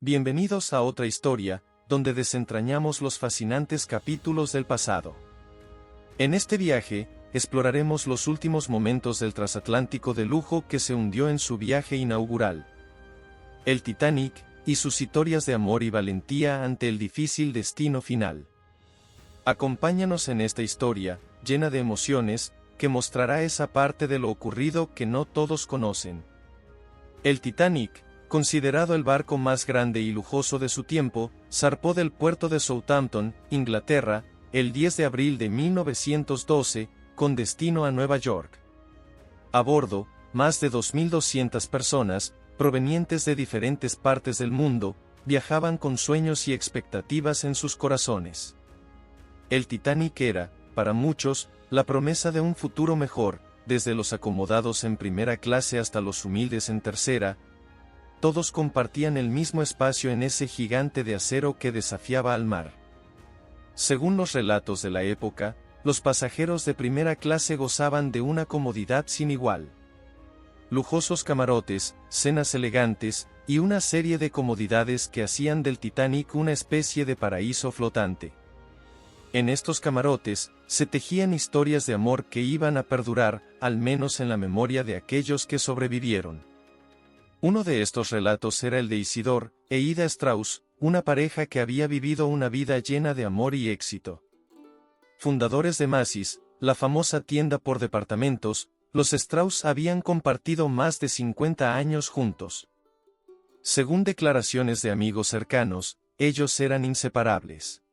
Bienvenidos a otra historia, donde desentrañamos los fascinantes capítulos del pasado. En este viaje, exploraremos los últimos momentos del transatlántico de lujo que se hundió en su viaje inaugural. El Titanic, y sus historias de amor y valentía ante el difícil destino final. Acompáñanos en esta historia, llena de emociones, que mostrará esa parte de lo ocurrido que no todos conocen. El Titanic, considerado el barco más grande y lujoso de su tiempo, zarpó del puerto de Southampton, Inglaterra, el 10 de abril de 1912, con destino a Nueva York. A bordo, más de 2.200 personas, provenientes de diferentes partes del mundo, viajaban con sueños y expectativas en sus corazones. El Titanic era, para muchos, la promesa de un futuro mejor, desde los acomodados en primera clase hasta los humildes en tercera. Todos compartían el mismo espacio en ese gigante de acero que desafiaba al mar. Según los relatos de la época, los pasajeros de primera clase gozaban de una comodidad sin igual. Lujosos camarotes, cenas elegantes, y una serie de comodidades que hacían del Titanic una especie de paraíso flotante. En estos camarotes, se tejían historias de amor que iban a perdurar, al menos en la memoria de aquellos que sobrevivieron. Uno de estos relatos era el de Isidor e Ida Strauss, una pareja que había vivido una vida llena de amor y éxito. Fundadores de Macy's, la famosa tienda por departamentos, los Strauss habían compartido más de 50 años juntos. Según declaraciones de amigos cercanos, ellos eran inseparables.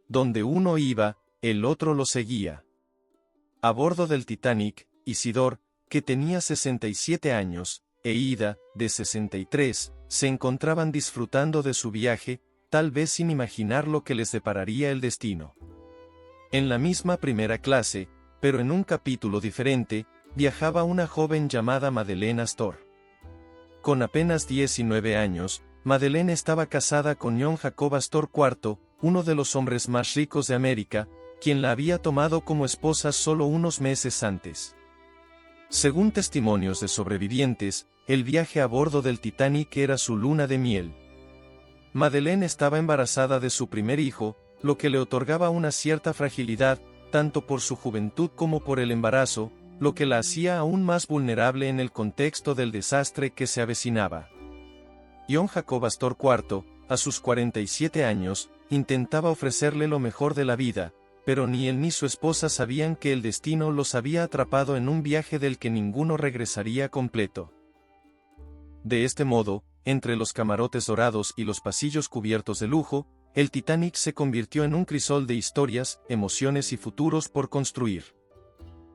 Donde uno iba, el otro lo seguía. A bordo del Titanic, Isidor, que tenía 67 años, e Ida, de 63, se encontraban disfrutando de su viaje, tal vez sin imaginar lo que les depararía el destino. En la misma primera clase, pero en un capítulo diferente, viajaba una joven llamada Madeleine Astor. Con apenas 19 años, Madeleine estaba casada con John Jacob Astor IV, uno de los hombres más ricos de América, quien la había tomado como esposa solo unos meses antes. Según testimonios de sobrevivientes, el viaje a bordo del Titanic era su luna de miel. Madeleine estaba embarazada de su primer hijo, lo que le otorgaba una cierta fragilidad, tanto por su juventud como por el embarazo, lo que la hacía aún más vulnerable en el contexto del desastre que se avecinaba. John Jacob Astor IV, a sus 47 años, intentaba ofrecerle lo mejor de la vida, pero ni él ni su esposa sabían que el destino los había atrapado en un viaje del que ninguno regresaría completo. De este modo, entre los camarotes dorados y los pasillos cubiertos de lujo, el Titanic se convirtió en un crisol de historias, emociones y futuros por construir.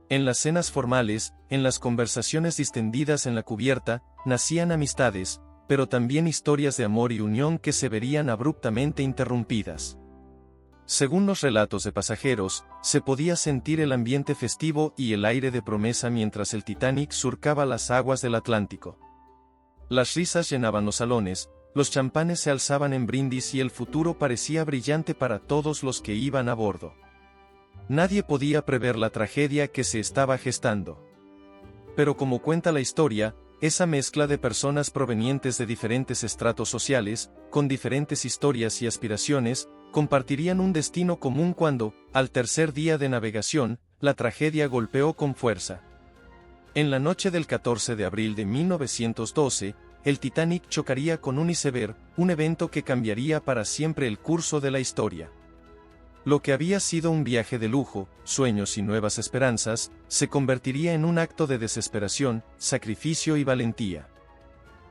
En las cenas formales, en las conversaciones distendidas en la cubierta, nacían amistades, pero también historias de amor y unión que se verían abruptamente interrumpidas. Según los relatos de pasajeros, se podía sentir el ambiente festivo y el aire de promesa mientras el Titanic surcaba las aguas del Atlántico. Las risas llenaban los salones, los champanes se alzaban en brindis y el futuro parecía brillante para todos los que iban a bordo. Nadie podía prever la tragedia que se estaba gestando. Pero como cuenta la historia, esa mezcla de personas provenientes de diferentes estratos sociales, con diferentes historias y aspiraciones, compartirían un destino común cuando, al tercer día de navegación, la tragedia golpeó con fuerza. En la noche del 14 de abril de 1912, el Titanic chocaría con un iceberg, un evento que cambiaría para siempre el curso de la historia. Lo que había sido un viaje de lujo, sueños y nuevas esperanzas, se convertiría en un acto de desesperación, sacrificio y valentía.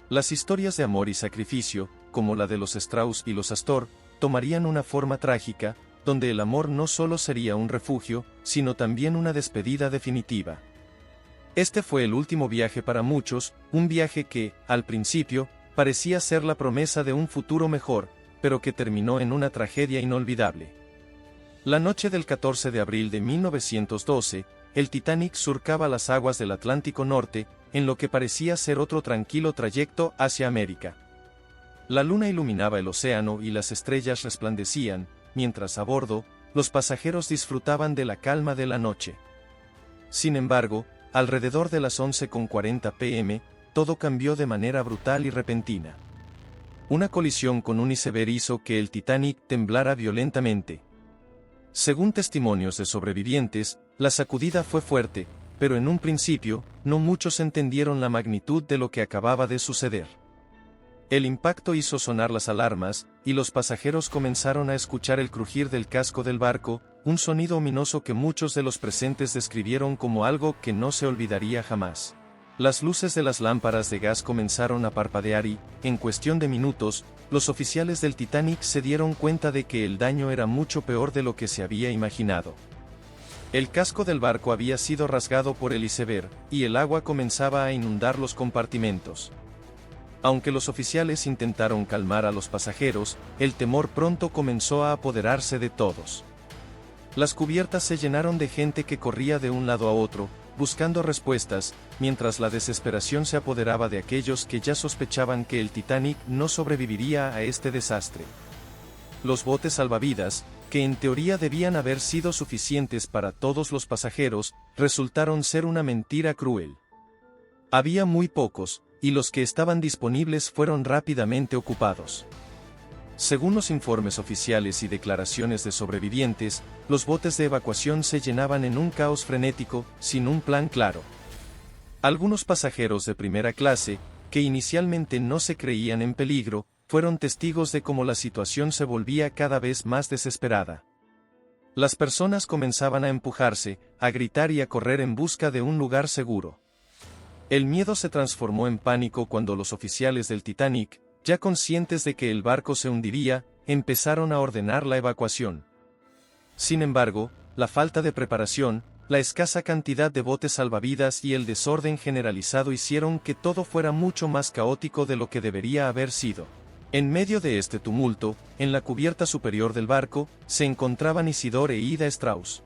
Las historias de amor y sacrificio, como la de los Strauss y los Astor, tomarían una forma trágica, donde el amor no solo sería un refugio, sino también una despedida definitiva. Este fue el último viaje para muchos, un viaje que, al principio, parecía ser la promesa de un futuro mejor, pero que terminó en una tragedia inolvidable. La noche del 14 de abril de 1912, el Titanic surcaba las aguas del Atlántico Norte, en lo que parecía ser otro tranquilo trayecto hacia América. La luna iluminaba el océano y las estrellas resplandecían, mientras a bordo, los pasajeros disfrutaban de la calma de la noche. Sin embargo, alrededor de las 11:40 p.m., todo cambió de manera brutal y repentina. Una colisión con un iceberg hizo que el Titanic temblara violentamente. Según testimonios de sobrevivientes, la sacudida fue fuerte, pero en un principio, no muchos entendieron la magnitud de lo que acababa de suceder. El impacto hizo sonar las alarmas, y los pasajeros comenzaron a escuchar el crujir del casco del barco, un sonido ominoso que muchos de los presentes describieron como algo que no se olvidaría jamás. Las luces de las lámparas de gas comenzaron a parpadear y, en cuestión de minutos, los oficiales del Titanic se dieron cuenta de que el daño era mucho peor de lo que se había imaginado. El casco del barco había sido rasgado por el iceberg, y el agua comenzaba a inundar los compartimentos. Aunque los oficiales intentaron calmar a los pasajeros, el temor pronto comenzó a apoderarse de todos. Las cubiertas se llenaron de gente que corría de un lado a otro, buscando respuestas, mientras la desesperación se apoderaba de aquellos que ya sospechaban que el Titanic no sobreviviría a este desastre. Los botes salvavidas, que en teoría debían haber sido suficientes para todos los pasajeros, resultaron ser una mentira cruel. Había muy pocos, y los que estaban disponibles fueron rápidamente ocupados. Según los informes oficiales y declaraciones de sobrevivientes, los botes de evacuación se llenaban en un caos frenético, sin un plan claro. Algunos pasajeros de primera clase, que inicialmente no se creían en peligro, fueron testigos de cómo la situación se volvía cada vez más desesperada. Las personas comenzaban a empujarse, a gritar y a correr en busca de un lugar seguro. El miedo se transformó en pánico cuando los oficiales del Titanic, ya conscientes de que el barco se hundiría, empezaron a ordenar la evacuación. Sin embargo, la falta de preparación, la escasa cantidad de botes salvavidas y el desorden generalizado hicieron que todo fuera mucho más caótico de lo que debería haber sido. En medio de este tumulto, en la cubierta superior del barco, se encontraban Isidore e Ida Strauss.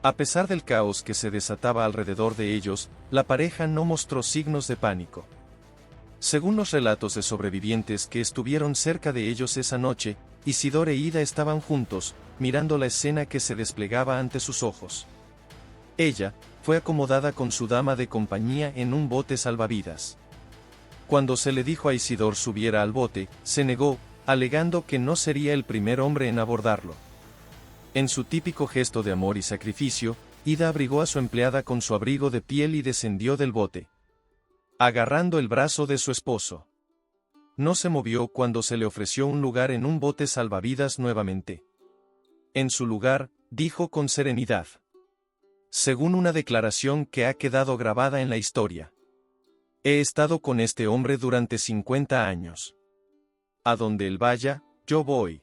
A pesar del caos que se desataba alrededor de ellos, la pareja no mostró signos de pánico. Según los relatos de sobrevivientes que estuvieron cerca de ellos esa noche, Isidore e Ida estaban juntos, mirando la escena que se desplegaba ante sus ojos. Ella fue acomodada con su dama de compañía en un bote salvavidas. Cuando se le dijo a Isidore subiera al bote, se negó, alegando que no sería el primer hombre en abordarlo. En su típico gesto de amor y sacrificio, Ida abrigó a su empleada con su abrigo de piel y descendió del bote, agarrando el brazo de su esposo. No se movió cuando se le ofreció un lugar en un bote salvavidas nuevamente. En su lugar, dijo con serenidad. Según una declaración que ha quedado grabada en la historia. He estado con este hombre durante 50 años. A donde él vaya, yo voy.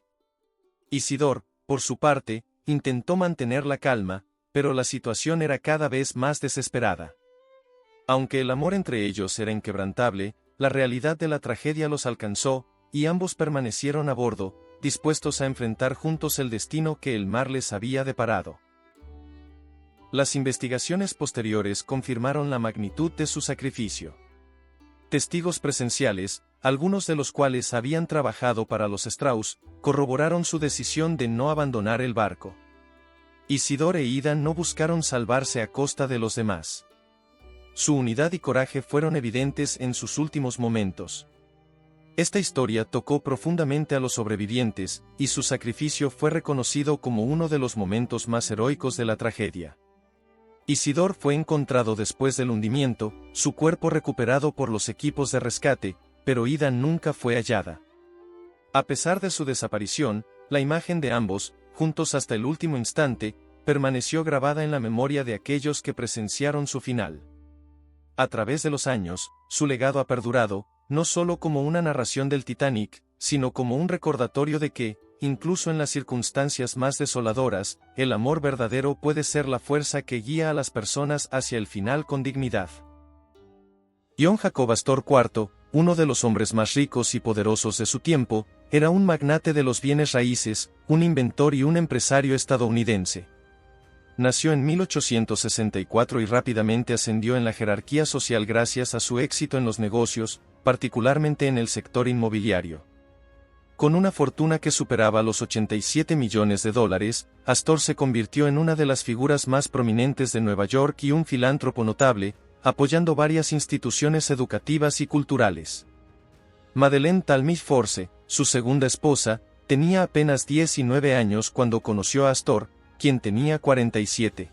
Isidore, por su parte, intentó mantener la calma, pero la situación era cada vez más desesperada. Aunque el amor entre ellos era inquebrantable, la realidad de la tragedia los alcanzó, y ambos permanecieron a bordo, dispuestos a enfrentar juntos el destino que el mar les había deparado. Las investigaciones posteriores confirmaron la magnitud de su sacrificio. Testigos presenciales, algunos de los cuales habían trabajado para los Strauss, corroboraron su decisión de no abandonar el barco. Isidore e Ida no buscaron salvarse a costa de los demás. Su unidad y coraje fueron evidentes en sus últimos momentos. Esta historia tocó profundamente a los sobrevivientes, y su sacrificio fue reconocido como uno de los momentos más heroicos de la tragedia. Isidore fue encontrado después del hundimiento, su cuerpo recuperado por los equipos de rescate, pero Ida nunca fue hallada. A pesar de su desaparición, la imagen de ambos, juntos hasta el último instante, permaneció grabada en la memoria de aquellos que presenciaron su final. A través de los años, su legado ha perdurado, no solo como una narración del Titanic, sino como un recordatorio de que, incluso en las circunstancias más desoladoras, el amor verdadero puede ser la fuerza que guía a las personas hacia el final con dignidad. Johann Jacob Astor IV, uno de los hombres más ricos y poderosos de su tiempo, era un magnate de los bienes raíces, un inventor y un empresario estadounidense. Nació en 1864 y rápidamente ascendió en la jerarquía social gracias a su éxito en los negocios, particularmente en el sector inmobiliario. Con una fortuna que superaba los $87 millones, Astor se convirtió en una de las figuras más prominentes de Nueva York y un filántropo notable, apoyando varias instituciones educativas y culturales. Madeleine Talmadge Force, su segunda esposa, tenía apenas 19 años cuando conoció a Astor, quien tenía 47.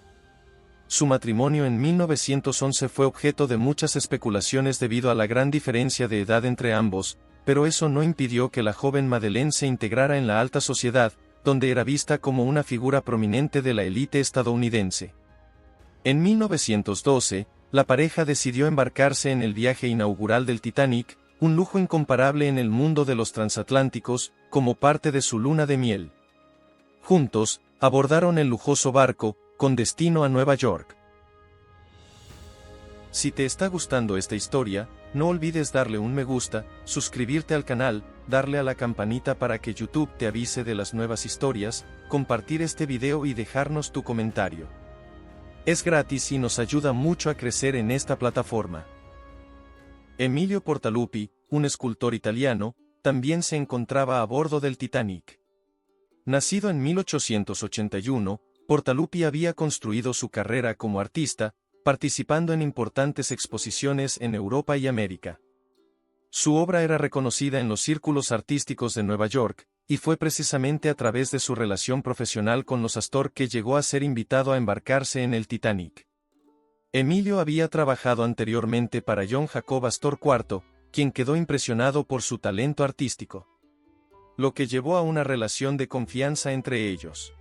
Su matrimonio en 1911 fue objeto de muchas especulaciones debido a la gran diferencia de edad entre ambos, pero eso no impidió que la joven Madeleine se integrara en la alta sociedad, donde era vista como una figura prominente de la élite estadounidense. En 1912, la pareja decidió embarcarse en el viaje inaugural del Titanic, un lujo incomparable en el mundo de los transatlánticos, como parte de su luna de miel. Juntos, abordaron el lujoso barco, con destino a Nueva York. Si te está gustando esta historia, no olvides darle un me gusta, suscribirte al canal, darle a la campanita para que YouTube te avise de las nuevas historias, compartir este video y dejarnos tu comentario. Es gratis y nos ayuda mucho a crecer en esta plataforma. Emilio Portaluppi, un escultor italiano, también se encontraba a bordo del Titanic. Nacido en 1881, Portaluppi había construido su carrera como artista, participando en importantes exposiciones en Europa y América. Su obra era reconocida en los círculos artísticos de Nueva York, y fue precisamente a través de su relación profesional con los Astor que llegó a ser invitado a embarcarse en el Titanic. Emilio había trabajado anteriormente para John Jacob Astor IV, quien quedó impresionado por su talento artístico, lo que llevó a una relación de confianza entre ellos.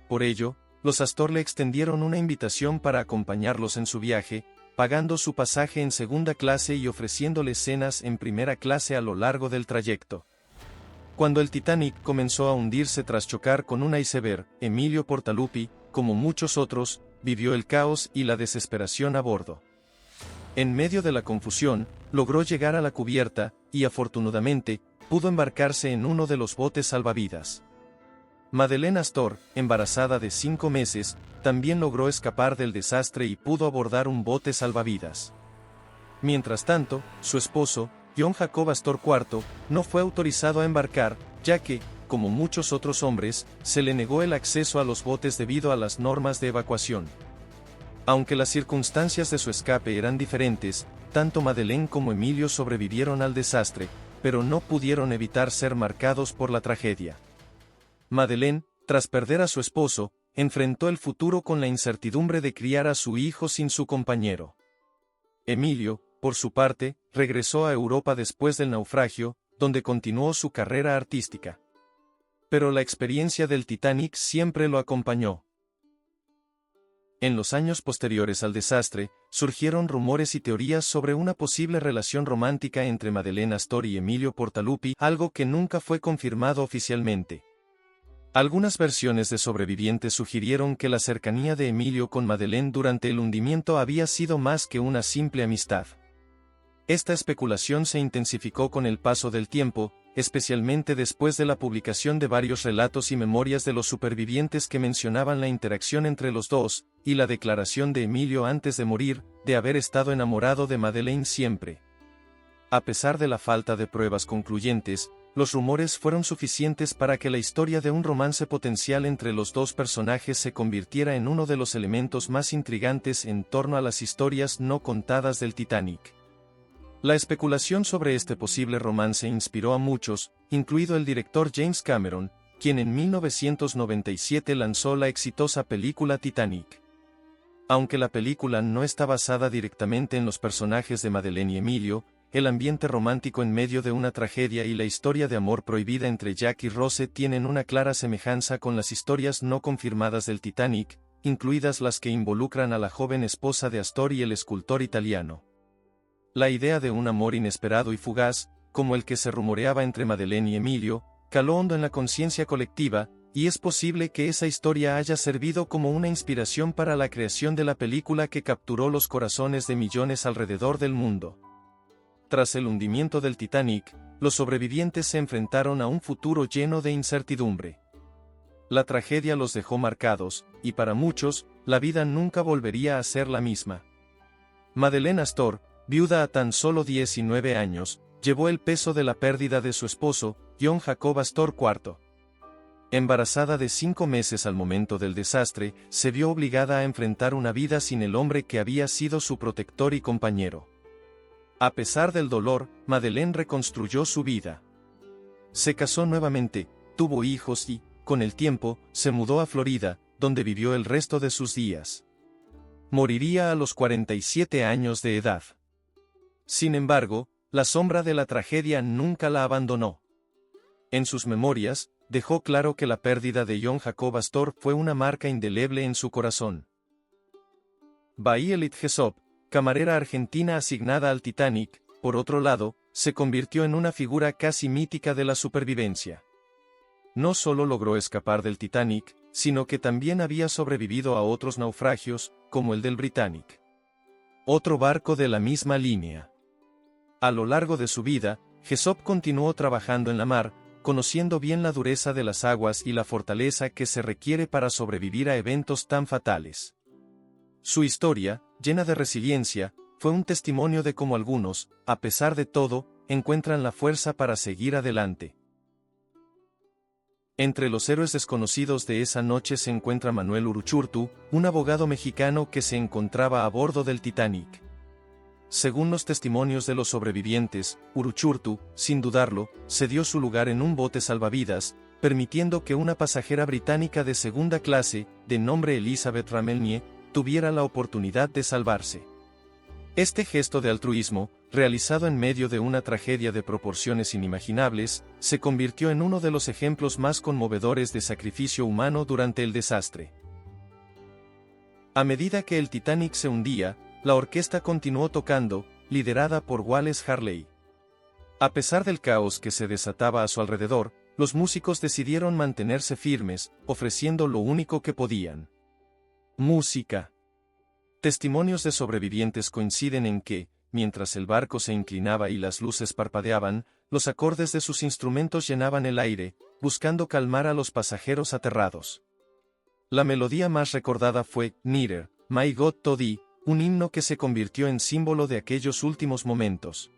Por ello, los Astor le extendieron una invitación para acompañarlos en su viaje, pagando su pasaje en segunda clase y ofreciéndole cenas en primera clase a lo largo del trayecto. Cuando el Titanic comenzó a hundirse tras chocar con un iceberg, Emilio Portaluppi, como muchos otros, vivió el caos y la desesperación a bordo. En medio de la confusión, logró llegar a la cubierta, y afortunadamente, pudo embarcarse en uno de los botes salvavidas. Madeleine Astor, embarazada de 5 meses, también logró escapar del desastre y pudo abordar un bote salvavidas. Mientras tanto, su esposo, John Jacob Astor IV, no fue autorizado a embarcar, ya que, como muchos otros hombres, se le negó el acceso a los botes debido a las normas de evacuación. Aunque las circunstancias de su escape eran diferentes, tanto Madeleine como Emilio sobrevivieron al desastre, pero no pudieron evitar ser marcados por la tragedia. Madeleine, tras perder a su esposo, enfrentó el futuro con la incertidumbre de criar a su hijo sin su compañero. Emilio, por su parte, regresó a Europa después del naufragio, donde continuó su carrera artística. Pero la experiencia del Titanic siempre lo acompañó. En los años posteriores al desastre, surgieron rumores y teorías sobre una posible relación romántica entre Madeleine Astor y Emilio Portaluppi, algo que nunca fue confirmado oficialmente. Algunas versiones de sobrevivientes sugirieron que la cercanía de Emilio con Madeleine durante el hundimiento había sido más que una simple amistad. Esta especulación se intensificó con el paso del tiempo, especialmente después de la publicación de varios relatos y memorias de los supervivientes que mencionaban la interacción entre los dos, y la declaración de Emilio antes de morir, de haber estado enamorado de Madeleine siempre. A pesar de la falta de pruebas concluyentes, los rumores fueron suficientes para que la historia de un romance potencial entre los dos personajes se convirtiera en uno de los elementos más intrigantes en torno a las historias no contadas del Titanic. La especulación sobre este posible romance inspiró a muchos, incluido el director James Cameron, quien en 1997 lanzó la exitosa película Titanic. Aunque la película no está basada directamente en los personajes de Madeleine y Emilio, el ambiente romántico en medio de una tragedia y la historia de amor prohibida entre Jack y Rose tienen una clara semejanza con las historias no confirmadas del Titanic, incluidas las que involucran a la joven esposa de Astor y el escultor italiano. La idea de un amor inesperado y fugaz, como el que se rumoreaba entre Madeleine y Emilio, caló hondo en la conciencia colectiva, y es posible que esa historia haya servido como una inspiración para la creación de la película que capturó los corazones de millones alrededor del mundo. Tras el hundimiento del Titanic, los sobrevivientes se enfrentaron a un futuro lleno de incertidumbre. La tragedia los dejó marcados, y para muchos, la vida nunca volvería a ser la misma. Madeleine Astor, viuda a tan solo 19 años, llevó el peso de la pérdida de su esposo, John Jacob Astor IV. Embarazada de 5 meses al momento del desastre, se vio obligada a enfrentar una vida sin el hombre que había sido su protector y compañero. A pesar del dolor, Madeleine reconstruyó su vida. Se casó nuevamente, tuvo hijos y, con el tiempo, se mudó a Florida, donde vivió el resto de sus días. Moriría a los 47 años de edad. Sin embargo, la sombra de la tragedia nunca la abandonó. En sus memorias, dejó claro que la pérdida de John Jacob Astor fue una marca indeleble en su corazón. Violet Jessop, camarera argentina asignada al Titanic, por otro lado, se convirtió en una figura casi mítica de la supervivencia. No solo logró escapar del Titanic, sino que también había sobrevivido a otros naufragios, como el del Britannic. Otro barco de la misma línea. A lo largo de su vida, Jessop continuó trabajando en la mar, conociendo bien la dureza de las aguas y la fortaleza que se requiere para sobrevivir a eventos tan fatales. Su historia, llena de resiliencia, fue un testimonio de cómo algunos, a pesar de todo, encuentran la fuerza para seguir adelante. Entre los héroes desconocidos de esa noche se encuentra Manuel Uruchurtu, un abogado mexicano que se encontraba a bordo del Titanic. Según los testimonios de los sobrevivientes, Uruchurtu, sin dudarlo, cedió su lugar en un bote salvavidas, permitiendo que una pasajera británica de segunda clase, de nombre Elizabeth Ramelnier, tuviera la oportunidad de salvarse. Este gesto de altruismo, realizado en medio de una tragedia de proporciones inimaginables, se convirtió en uno de los ejemplos más conmovedores de sacrificio humano durante el desastre. A medida que el Titanic se hundía, la orquesta continuó tocando, liderada por Wallace Harley. A pesar del caos que se desataba a su alrededor, los músicos decidieron mantenerse firmes, ofreciendo lo único que podían: música. Testimonios de sobrevivientes coinciden en que, mientras el barco se inclinaba y las luces parpadeaban, los acordes de sus instrumentos llenaban el aire, buscando calmar a los pasajeros aterrados. La melodía más recordada fue "Nearer, My God to Thee", un himno que se convirtió en símbolo de aquellos últimos momentos.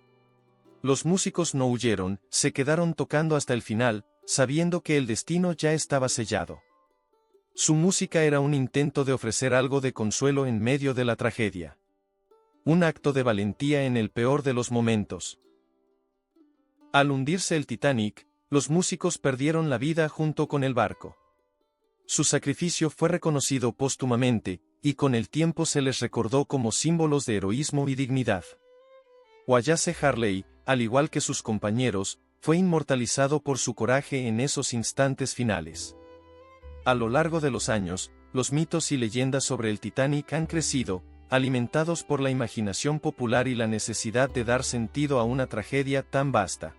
Los músicos no huyeron, se quedaron tocando hasta el final, sabiendo que el destino ya estaba sellado. Su música era un intento de ofrecer algo de consuelo en medio de la tragedia. Un acto de valentía en el peor de los momentos. Al hundirse el Titanic, los músicos perdieron la vida junto con el barco. Su sacrificio fue reconocido póstumamente, y con el tiempo se les recordó como símbolos de heroísmo y dignidad. Wallace Harley, al igual que sus compañeros, fue inmortalizado por su coraje en esos instantes finales. A lo largo de los años, los mitos y leyendas sobre el Titanic han crecido, alimentados por la imaginación popular y la necesidad de dar sentido a una tragedia tan vasta.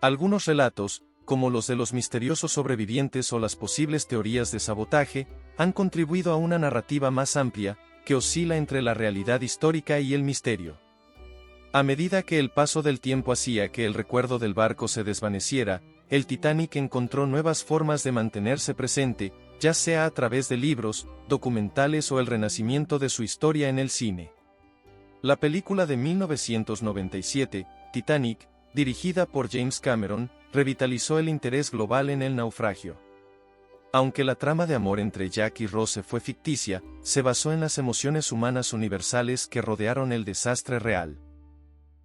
Algunos relatos, como los de los misteriosos sobrevivientes o las posibles teorías de sabotaje, han contribuido a una narrativa más amplia, que oscila entre la realidad histórica y el misterio. A medida que el paso del tiempo hacía que el recuerdo del barco se desvaneciera, el Titanic encontró nuevas formas de mantenerse presente, ya sea a través de libros, documentales o el renacimiento de su historia en el cine. La película de 1997, Titanic, dirigida por James Cameron, revitalizó el interés global en el naufragio. Aunque la trama de amor entre Jack y Rose fue ficticia, se basó en las emociones humanas universales que rodearon el desastre real.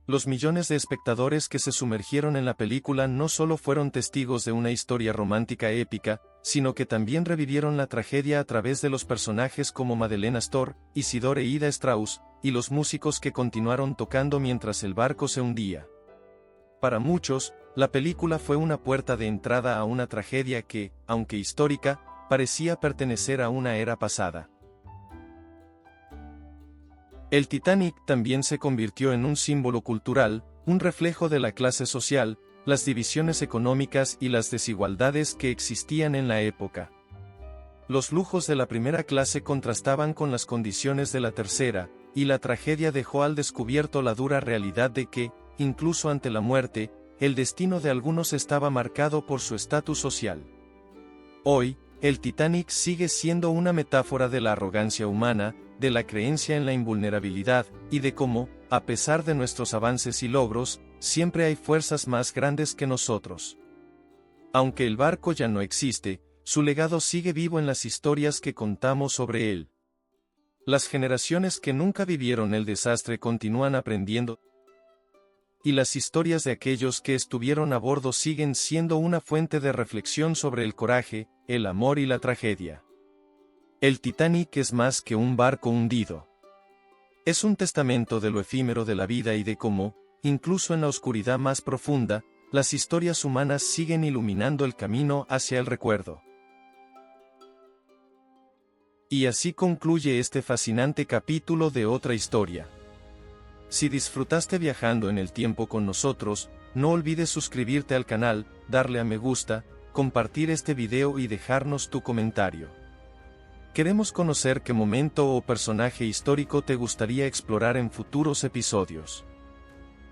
Los millones de espectadores que se sumergieron en la película no solo fueron testigos de una historia romántica épica, sino que también revivieron la tragedia a través de los personajes como Madeleine Astor, Isidore e Ida Strauss, y los músicos que continuaron tocando mientras el barco se hundía. Para muchos, la película fue una puerta de entrada a una tragedia que, aunque histórica, parecía pertenecer a una era pasada. El Titanic también se convirtió en un símbolo cultural, un reflejo de la clase social, las divisiones económicas y las desigualdades que existían en la época. Los lujos de la primera clase contrastaban con las condiciones de la tercera, y la tragedia dejó al descubierto la dura realidad de que, incluso ante la muerte, el destino de algunos estaba marcado por su estatus social. Hoy, el Titanic sigue siendo una metáfora de la arrogancia humana, de la creencia en la invulnerabilidad, y de cómo, a pesar de nuestros avances y logros, siempre hay fuerzas más grandes que nosotros. Aunque el barco ya no existe, su legado sigue vivo en las historias que contamos sobre él. Las generaciones que nunca vivieron el desastre continúan aprendiendo y las historias de aquellos que estuvieron a bordo siguen siendo una fuente de reflexión sobre el coraje, el amor y la tragedia. El Titanic es más que un barco hundido. Es un testamento de lo efímero de la vida y de cómo, incluso en la oscuridad más profunda, las historias humanas siguen iluminando el camino hacia el recuerdo. Y así concluye este fascinante capítulo de Otra Historia. Si disfrutaste viajando en el tiempo con nosotros, no olvides suscribirte al canal, darle a me gusta, compartir este video y dejarnos tu comentario. Queremos conocer qué momento o personaje histórico te gustaría explorar en futuros episodios.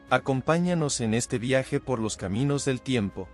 Acompáñanos en este viaje por los caminos del tiempo.